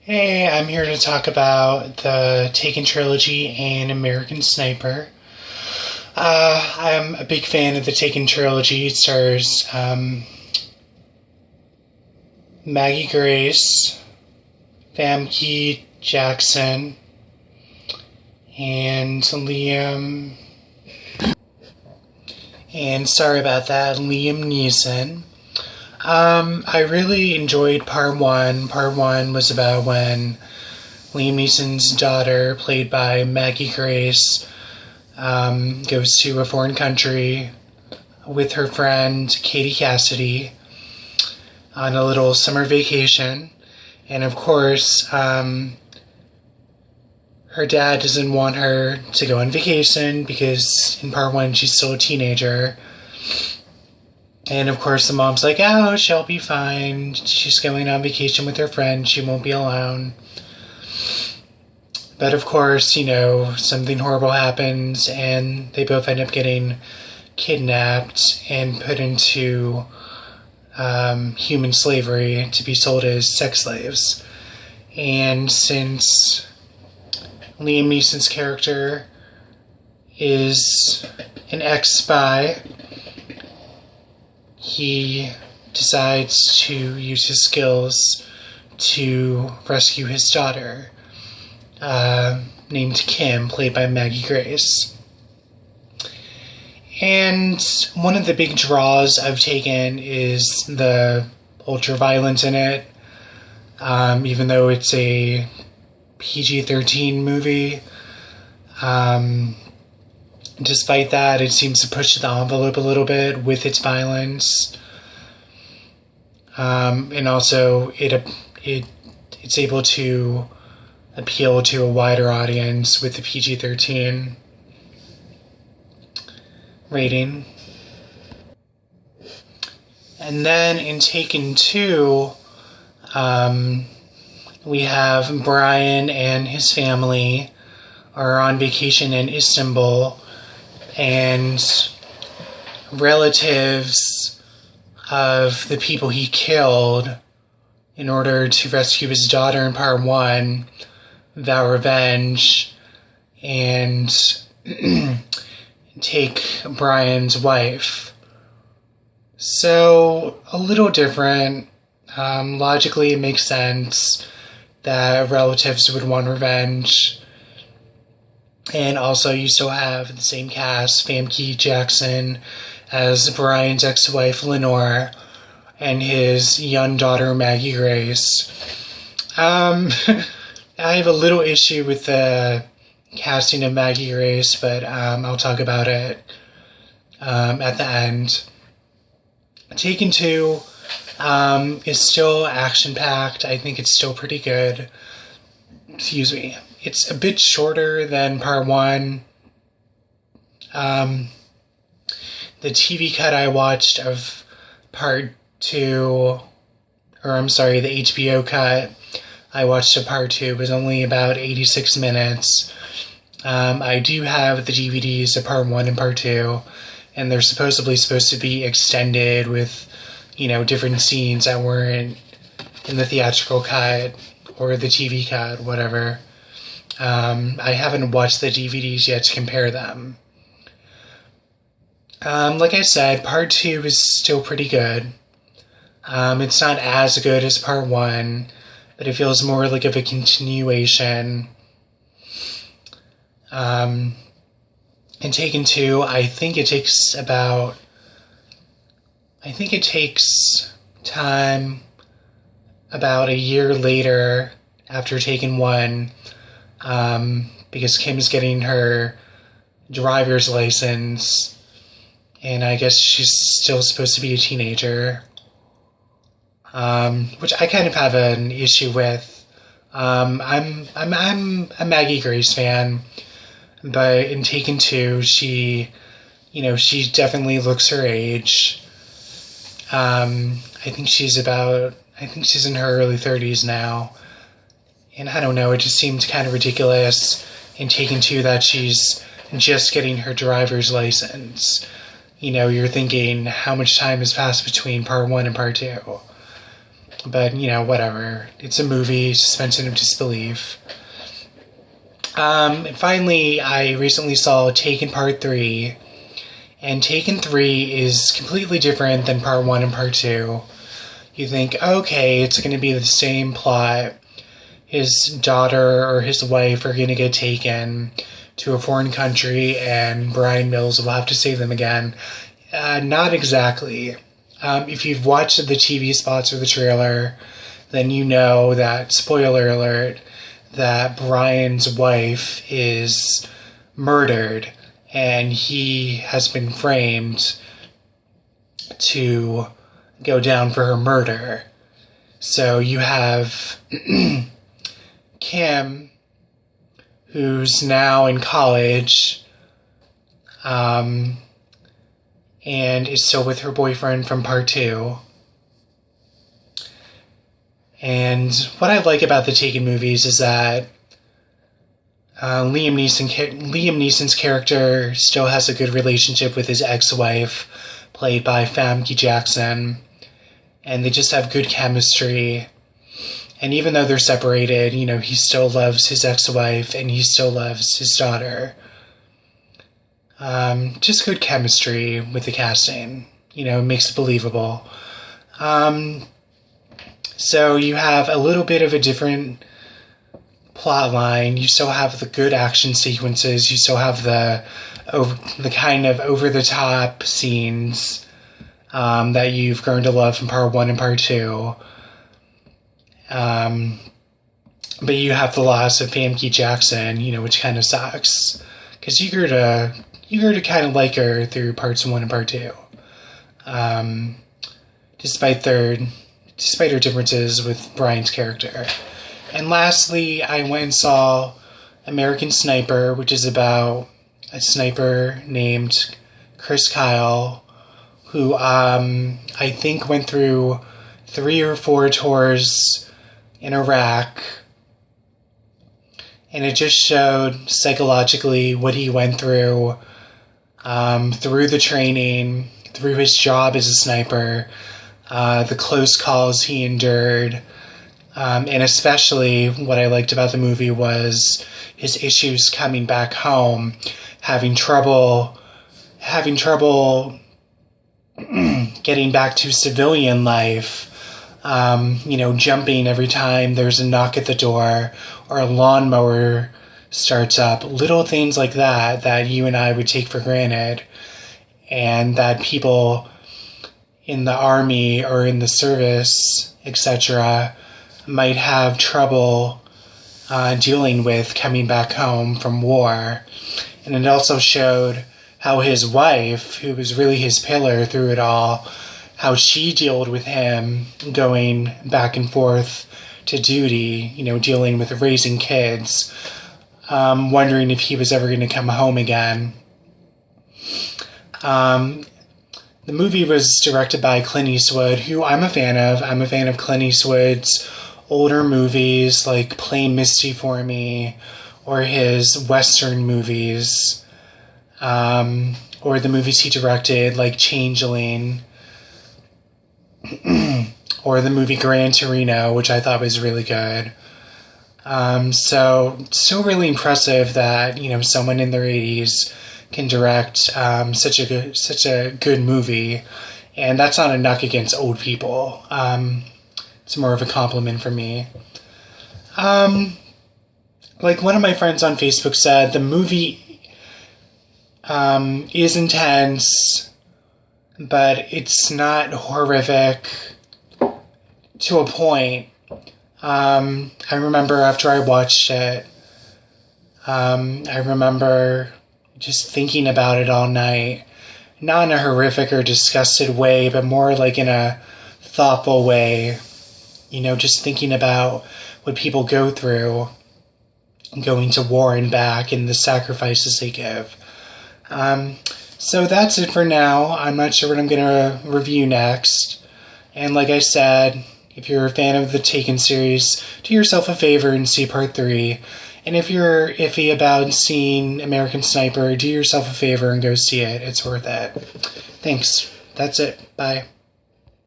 Hey, I'm here to talk about the Taken trilogy and American Sniper. I'm a big fan of the Taken trilogy. It stars Maggie Grace, Famke Jackson, and sorry about that, Liam Neeson. I really enjoyed part one. Part one was about when Liam Neeson's daughter, played by Maggie Grace, goes to a foreign country with her friend Katie Cassidy on a little summer vacation. And of course, her dad doesn't want her to go on vacation because in part one she's still a teenager. And of course the mom's like, oh, she'll be fine. She's going on vacation with her friend. She won't be alone. But of course, something horrible happens and they both end up getting kidnapped and put into human slavery to be sold as sex slaves. And since Liam Neeson's character is an ex-spy, he decides to use his skills to rescue his daughter, named Kim, played by Maggie Grace. And one of the big draws I've taken is the ultra-violence in it. Even though it's a PG-13 movie, despite that, it seems to push the envelope a little bit with its violence. And also, it's able to appeal to a wider audience with the PG-13 rating. And then in Taken 2, we have Brian and his family are on vacation in Istanbul, and relatives of the people he killed in order to rescue his daughter in part one vow revenge and take Brian's wife. So, a little different. Logically, it makes sense that relatives would want revenge. And also, you still have the same cast, Famke Jackson as Brian's ex-wife, Lenore, and his young daughter, Maggie Grace. I have a little issue with the casting of Maggie Grace, but I'll talk about it at the end. Taken 2 is still action-packed. I think it's still pretty good. Excuse me. It's a bit shorter than part one. The TV cut I watched of part 2, the HBO cut I watched of part 2 was only about 86 minutes. I do have the DVDs of part 1 and part 2, and they're supposedly supposed to be extended with, different scenes that weren't in the theatrical cut or the TV cut, whatever. I haven't watched the DVDs yet to compare them. Like I said, part 2 is still pretty good. It's not as good as part 1, but it feels more like of a continuation. In Taken 2, I think it takes time about a year later after Taken 1, because Kim's getting her driver's license, and I guess she's still supposed to be a teenager, which I kind of have an issue with. I'm a Maggie Grace fan, but in Taken 2, she definitely looks her age. I think she's in her early 30s now. And I don't know, it just seemed kind of ridiculous in Taken 2 that she's just getting her driver's license. You're thinking how much time has passed between part 1 and part 2. But, whatever. It's a movie, suspension of disbelief. And finally, I recently saw Taken Part 3. And Taken 3 is completely different than Part 1 and Part 2. You think, okay, it's going to be the same plot. His daughter or his wife are going to get taken to a foreign country and Brian Mills will have to save them again. Not exactly. If you've watched the TV spots or the trailer, then you know that, spoiler alert, that Brian's wife is murdered and he has been framed to go down for her murder. So you have Kim, who's now in college, and is still with her boyfriend from Part 2. And what I like about the Taken movies is that Liam Neeson's character still has a good relationship with his ex-wife, played by Famke Jackson, and they just have good chemistry. And even though they're separated, he still loves his ex-wife and he still loves his daughter. Just good chemistry with the casting. Makes it believable. So you have a little bit of a different plot line. You still have the good action sequences. You still have the kind of over-the-top scenes that you've grown to love from Part 1 and Part 2. But you have the loss of Famke Jackson, which kind of sucks. Because you grew to kind of like her through Parts 1 and Part 2. Despite her differences with Brian's character. And lastly, I went and saw American Sniper, which is about a sniper named Chris Kyle, who I think went through 3 or 4 tours in Iraq. And it just showed psychologically what he went through the training, through his job as a sniper, the close calls he endured, and especially what I liked about the movie was his issues coming back home, having trouble getting back to civilian life, jumping every time there's a knock at the door or a lawnmower starts up, little things like that you and I would take for granted, and that people in the army or in the service, etc., might have trouble dealing with coming back home from war. And it also showed how his wife, who was really his pillar through it all, how she dealt with him going back and forth to duty, dealing with raising kids, wondering if he was ever going to come home again. The movie was directed by Clint Eastwood, who I'm a fan of. I'm a fan of Clint Eastwood's older movies, like Play Misty for Me, or his Western movies, or the movies he directed, like Changeling, or the movie Gran Torino, which I thought was really good. So, still really impressive that, someone in their 80s can direct such a good movie, and that's not a knock against old people. It's more of a compliment for me. Like one of my friends on Facebook said, the movie is intense, but it's not horrific to a point. I remember after I watched it, I remember just thinking about it all night. Not in a horrific or disgusted way, but more like in a thoughtful way. Just thinking about what people go through going to war and back and the sacrifices they give. So that's it for now. I'm not sure what I'm going to review next. And like I said, if you're a fan of the Taken series, do yourself a favor and see Part 3. And if you're iffy about seeing American Sniper, do yourself a favor and go see it. It's worth it. Thanks. That's it. Bye.